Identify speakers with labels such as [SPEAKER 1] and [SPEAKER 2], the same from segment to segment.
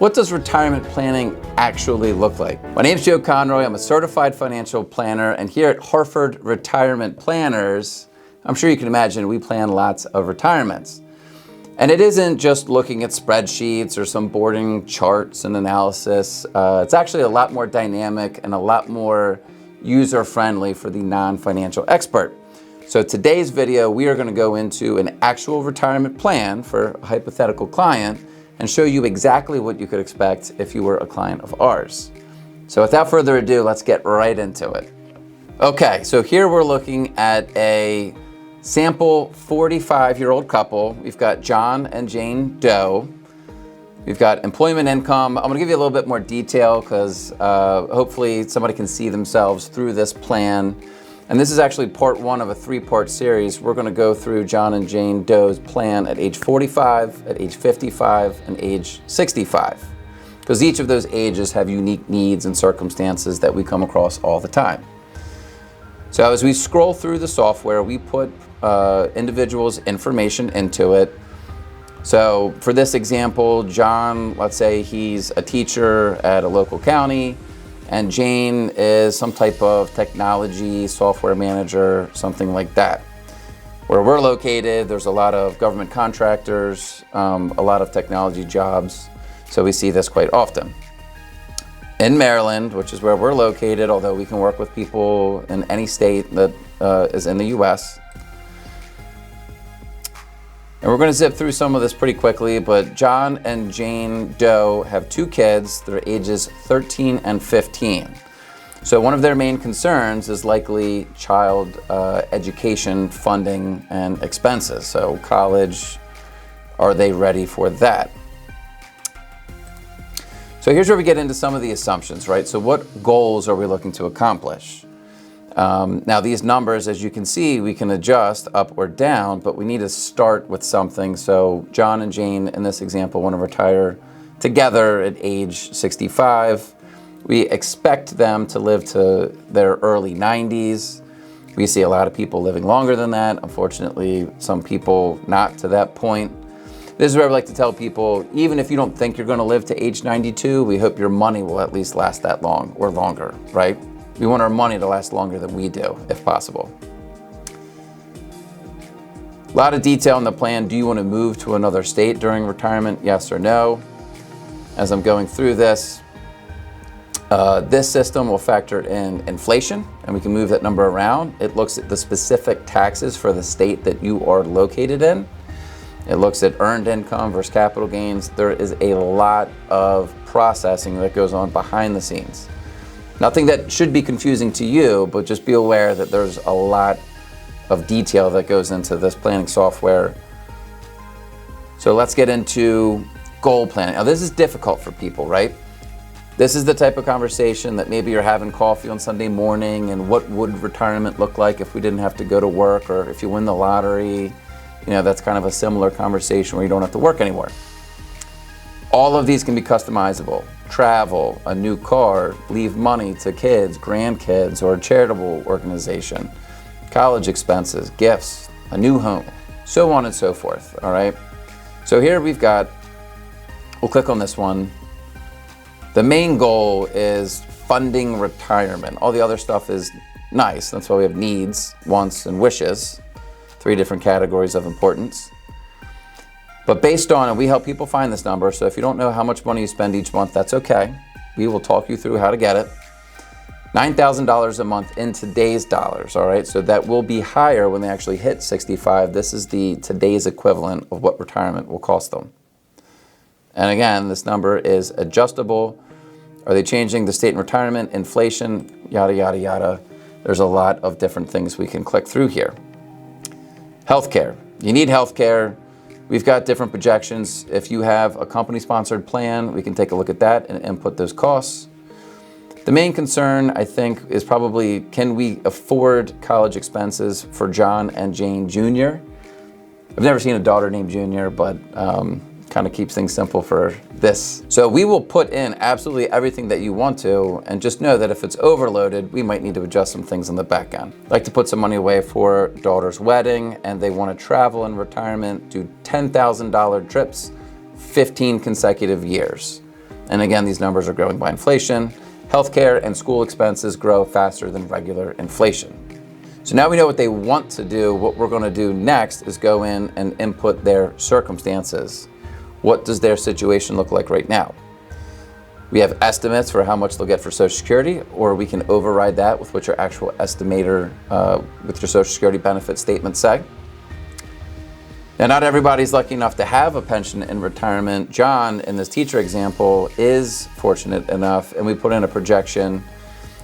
[SPEAKER 1] What does retirement planning actually look like? My name's Joe Conroy. I'm a certified financial planner, and here at Hartford Retirement Planners, I'm sure you can imagine we plan lots of retirements. And it isn't just looking at spreadsheets or some boring charts and analysis. It's actually a lot more dynamic and a lot more user-friendly for the non-financial expert. So today's video, we are going to go into an actual retirement plan for a hypothetical client and show you exactly what you could expect if you were a client of ours. So without further ado, let's get right into it. Okay, so here we're looking at a sample 45-year-old couple. We've got John and Jane Doe. We've got employment income. I'm gonna give you a little bit more detail because hopefully somebody can see themselves through this plan. And this is actually part one of a three-part series. We're gonna go through John and Jane Doe's plan at age 45, at age 55, and age 65. Because each of those ages have unique needs and circumstances that we come across all the time. So as we scroll through the software, we put individuals' information into it. So for this example, John, let's say he's a teacher at a local county, and Jane is some type of technology software manager, something like that. Where we're located, there's a lot of government contractors, a lot of technology jobs, so we see this quite often. In Maryland, which is where we're located, although we can work with people in any state that is in the US. And we're gonna zip through some of this pretty quickly, but John and Jane Doe have two kids. They're ages 13 and 15. So one of their main concerns is likely child education funding and expenses. So college, are they ready for that? So here's where we get into some of the assumptions, right? So what goals are we looking to accomplish? Now these numbers, as you can see, we can adjust up or down, but we need to start with something. So John and Jane, in this example, want to retire together at age 65. We expect them to live to their early 90s. We see a lot of people living longer than that. Unfortunately, some people not to that point. This is where I like to tell people, even if you don't think you're going to live to age 92, we hope your money will at least last that long or longer, right? We want our money to last longer than we do, if possible. A lot of detail in the plan. Do you want to move to another state during retirement? Yes or no? As I'm going through this, this system will factor in inflation, and we can move that number around. It looks at the specific taxes for the state that you are located in. It looks at earned income versus capital gains. There is a lot of processing that goes on behind the scenes. Nothing that should be confusing to you, but just be aware that there's a lot of detail that goes into this planning software. So let's get into goal planning. Now this is difficult for people, right? This is the type of conversation that maybe you're having coffee on Sunday morning and what would retirement look like if we didn't have to go to work, or if you win the lottery. You know, that's kind of a similar conversation where you don't have to work anymore. All of these can be customizable. Travel, a new car, leave money to kids, grandkids, or a charitable organization, college expenses, gifts, a new home, so on and so forth, all right? So here we've got, we'll click on this one. The main goal is funding retirement. All the other stuff is nice. That's why we have needs, wants, and wishes, three different categories of importance. But based on, and we help people find this number, so if you don't know how much money you spend each month, that's okay. We will talk you through how to get it. $9,000 a month in today's dollars, all right? So that will be higher when they actually hit 65. This is the today's equivalent of what retirement will cost them. And again, this number is adjustable. Are they changing the state in retirement, inflation, yada, yada, yada? There's a lot of different things we can click through here. Healthcare. You need healthcare. We've got different projections. If you have a company-sponsored plan, we can take a look at that and input those costs. The main concern, I think, is probably, can we afford college expenses for John and Jane Jr.? I've never seen a daughter named Junior, but kind of keeps things simple for this. So we will put in absolutely everything that you want to, and just know that if it's overloaded, we might need to adjust some things on the back end. I'd like to put some money away for daughter's wedding, and they want to travel in retirement, do $10,000 trips, 15 consecutive years. And again, these numbers are growing by inflation. Healthcare and school expenses grow faster than regular inflation. So now we know what they want to do. What we're going to do next is go in and input their circumstances. What does their situation look like right now? We have estimates for how much they'll get for Social Security, or we can override that with what your actual estimator with your Social Security benefit statements say. Now, not everybody's lucky enough to have a pension in retirement. John, in this teacher example, is fortunate enough, and we put in a projection.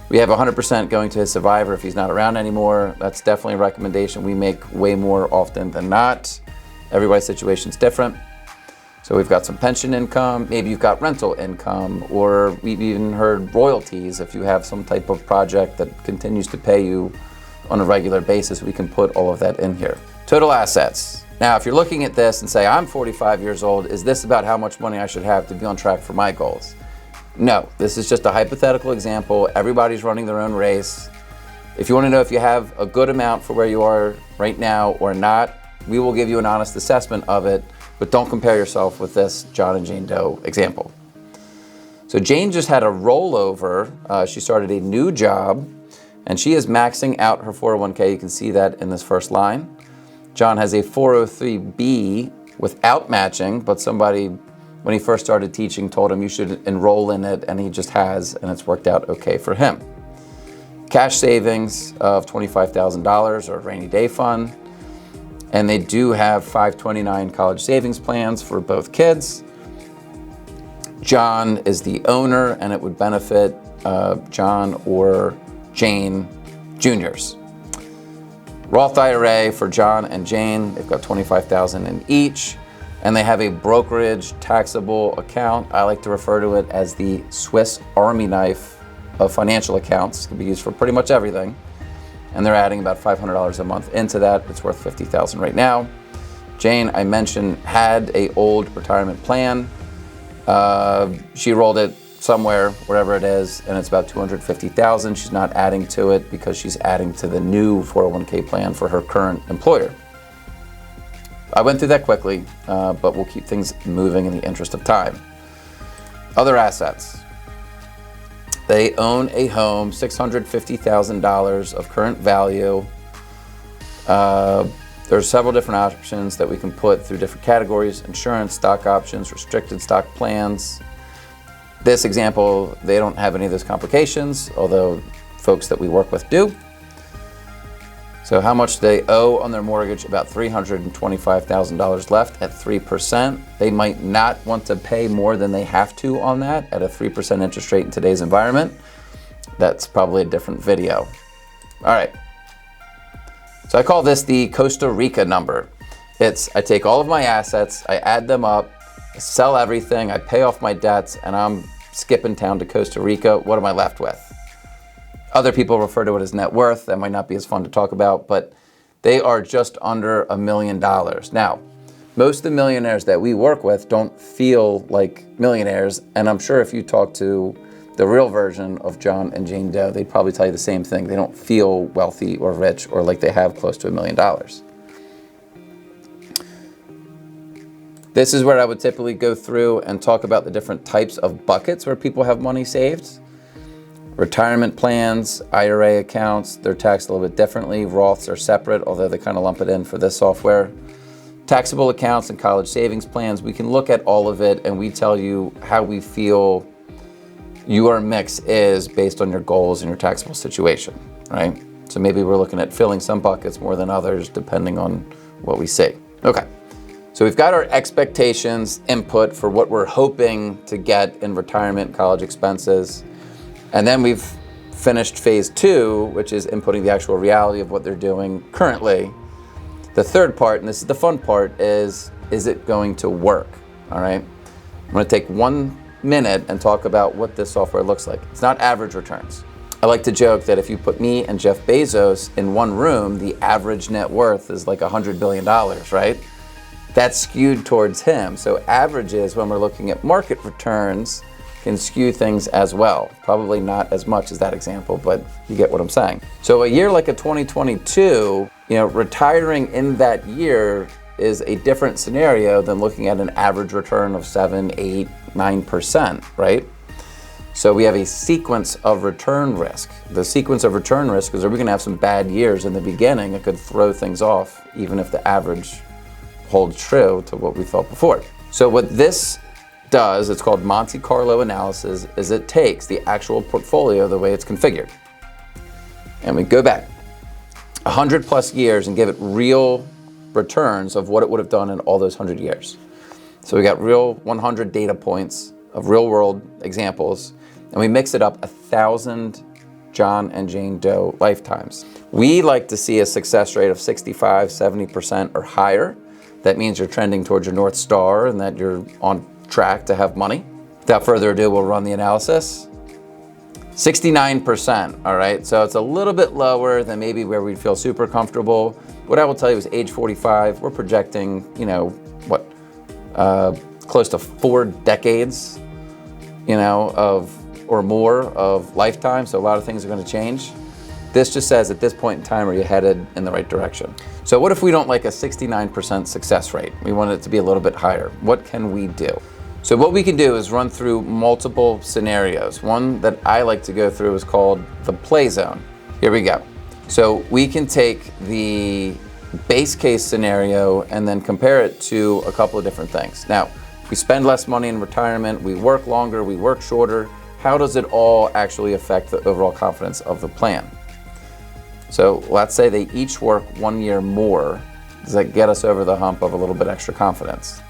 [SPEAKER 1] We have 100% going to his survivor if he's not around anymore. That's definitely a recommendation we make way more often than not. Everybody's situation is different. So we've got some pension income, maybe you've got rental income, or we've even heard royalties. If you have some type of project that continues to pay you on a regular basis, we can put all of that in here. Total assets. Now, if you're looking at this and say, I'm 45 years old, is this about how much money I should have to be on track for my goals? No, this is just a hypothetical example. Everybody's running their own race. If you want to know if you have a good amount for where you are right now or not, we will give you an honest assessment of it, but don't compare yourself with this John and Jane Doe example. So Jane just had a rollover. She started a new job, and she is maxing out her 401k. You can see that in this first line. John has a 403b without matching, but somebody, when he first started teaching, told him you should enroll in it, and he just has, and it's worked out okay for him. Cash savings of $25,000 or a rainy day fund, and they do have 529 college savings plans for both kids. John is the owner, and it would benefit John or Jane Juniors. Roth IRA for John and Jane, they've got $25,000 in each, and they have a brokerage taxable account. I like to refer to it as the Swiss Army knife of financial accounts. It can be used for pretty much everything, and they're adding about $500 a month into that. It's worth $50,000 right now. Jane, I mentioned, had a old retirement plan. She rolled it somewhere, wherever it is, and it's about $250,000. She's not adding to it because she's adding to the new 401k plan for her current employer. I went through that quickly, but we'll keep things moving in the interest of time. Other assets. They own a home, $650,000 of current value. There's several different options that we can put through different categories: insurance, stock options, restricted stock plans. This example, they don't have any of those complications, although folks that we work with do. So how much they owe on their mortgage? About $325,000 left at 3%. They might not want to pay more than they have to on that at a 3% interest rate in today's environment. That's probably a different video. All right. So I call this the Costa Rica number. I take all of my assets, I add them up, I sell everything, I pay off my debts, and I'm skipping town to Costa Rica. What am I left with? Other people refer to it as net worth. That might not be as fun to talk about, but they are just under $1 million. Now, most of the millionaires that we work with don't feel like millionaires, and I'm sure if you talk to the real version of John and Jane Doe, they'd probably tell you the same thing. They don't feel wealthy or rich or like they have close to $1 million. This is where I would typically go through and talk about the different types of buckets where people have money saved. Retirement plans, IRA accounts, they're taxed a little bit differently. Roths are separate, although they kind of lump it in for this software. Taxable accounts and college savings plans, we can look at all of it and we tell you how we feel your mix is based on your goals and your taxable situation, right? So maybe we're looking at filling some buckets more than others depending on what we see. Okay, so we've got our expectations input for what we're hoping to get in retirement, college expenses. And then we've finished phase 2, which is inputting the actual reality of what they're doing currently. The third part, and this is the fun part, is it going to work? All right. I'm going to take 1 minute and talk about what this software looks like. It's not average returns. I like to joke that if you put me and Jeff Bezos in one room, the average net worth is like $100 billion, right? That's skewed towards him. So averages, when we're looking at market returns, can skew things as well. Probably not as much as that example, but you get what I'm saying. So a year like a 2022, retiring in that year is a different scenario than looking at an average return of 7, 8, 9%, right? So we have a sequence of return risk. The sequence of return risk is, are we gonna have some bad years in the beginning that could throw things off, even if the average holds true to what we thought before. So what this does, it's called Monte Carlo analysis, is it takes the actual portfolio the way it's configured. And we go back 100 plus years and give it real returns of what it would have done in all those 100 years. So we got real 100 data points of real world examples, and we mix it up 1,000 John and Jane Doe lifetimes. We like to see a success rate of 65, 70% or higher. That means you're trending towards your North Star and that you're on track to have money. Without further ado, we'll run the analysis. 69%, all right? So it's a little bit lower than maybe where we'd feel super comfortable. What I will tell you is age 45, we're projecting, close to 4 decades, or more of lifetime. So a lot of things are gonna change. This just says at this point in time, are you headed in the right direction? So what if we don't like a 69% success rate? We want it to be a little bit higher. What can we do? So what we can do is run through multiple scenarios. One that I like to go through is called the play zone. Here we go. So we can take the base case scenario and then compare it to a couple of different things. Now, we spend less money in retirement, we work longer, we work shorter. How does it all actually affect the overall confidence of the plan? So let's say they each work 1 year more. Does that get us over the hump of a little bit extra confidence?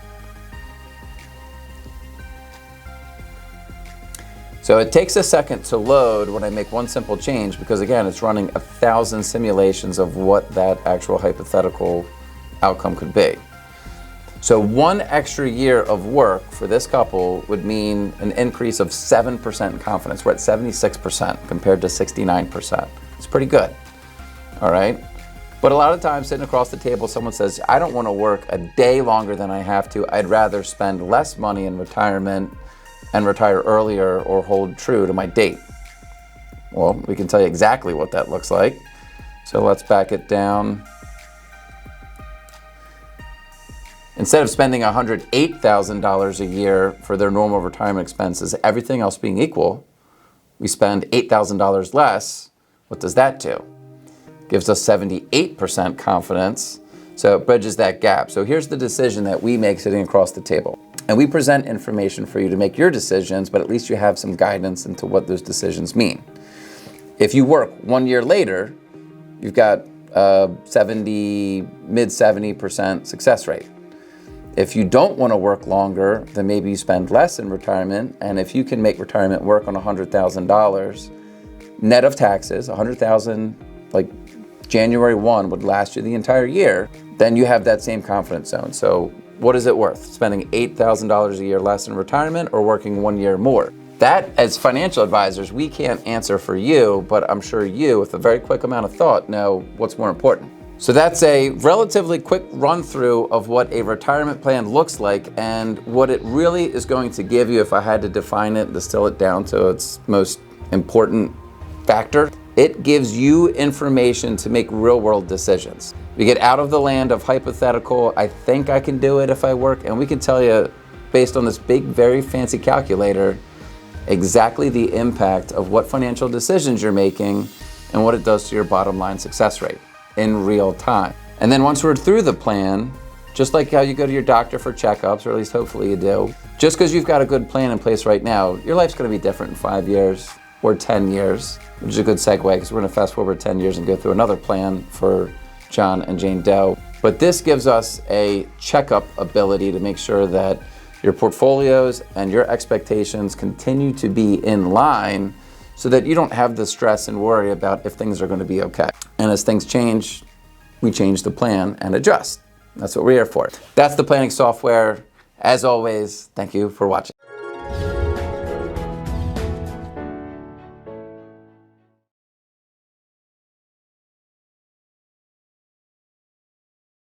[SPEAKER 1] So it takes a second to load when I make one simple change because again, it's running 1,000 simulations of what that actual hypothetical outcome could be. So 1 extra year of work for this couple would mean an increase of 7% in confidence. We're at 76% compared to 69%. It's pretty good, all right? But a lot of times sitting across the table, someone says, I don't wanna work a day longer than I have to. I'd rather spend less money in retirement and retire earlier or hold true to my date. Well, we can tell you exactly what that looks like. So let's back it down. Instead of spending $108,000 a year for their normal retirement expenses, everything else being equal, we spend $8,000 less. What does that do? Gives us 78% confidence. So it bridges that gap. So here's the decision that we make sitting across the table. And we present information for you to make your decisions, but at least you have some guidance into what those decisions mean. If you work 1 year later, you've got a mid 70% success rate. If you don't want to work longer, then maybe you spend less in retirement. And if you can make retirement work on $100,000 net of taxes, $100,000 like January 1 would last you the entire year, then you have that same confidence zone. So what is it worth? Spending $8,000 a year less in retirement or working 1 year more? That, as financial advisors, we can't answer for you, but I'm sure you, with a very quick amount of thought, know what's more important. So that's a relatively quick run through of what a retirement plan looks like and what it really is going to give you. If I had to define it, distill it down to its most important factor, it gives you information to make real world decisions. We get out of the land of hypothetical, I think I can do it if I work, and we can tell you, based on this big, very fancy calculator, exactly the impact of what financial decisions you're making and what it does to your bottom line success rate in real time. And then once we're through the plan, just like how you go to your doctor for checkups, or at least hopefully you do, just because you've got a good plan in place right now, your life's gonna be different in 5 years or 10 years, which is a good segue because we're gonna fast forward 10 years and go through another plan for John and Jane Doe. But this gives us a checkup ability to make sure that your portfolios and your expectations continue to be in line so that you don't have the stress and worry about if things are going to be okay. And as things change, we change the plan and adjust. That's what we're here for. That's the planning software. As always, thank you for watching.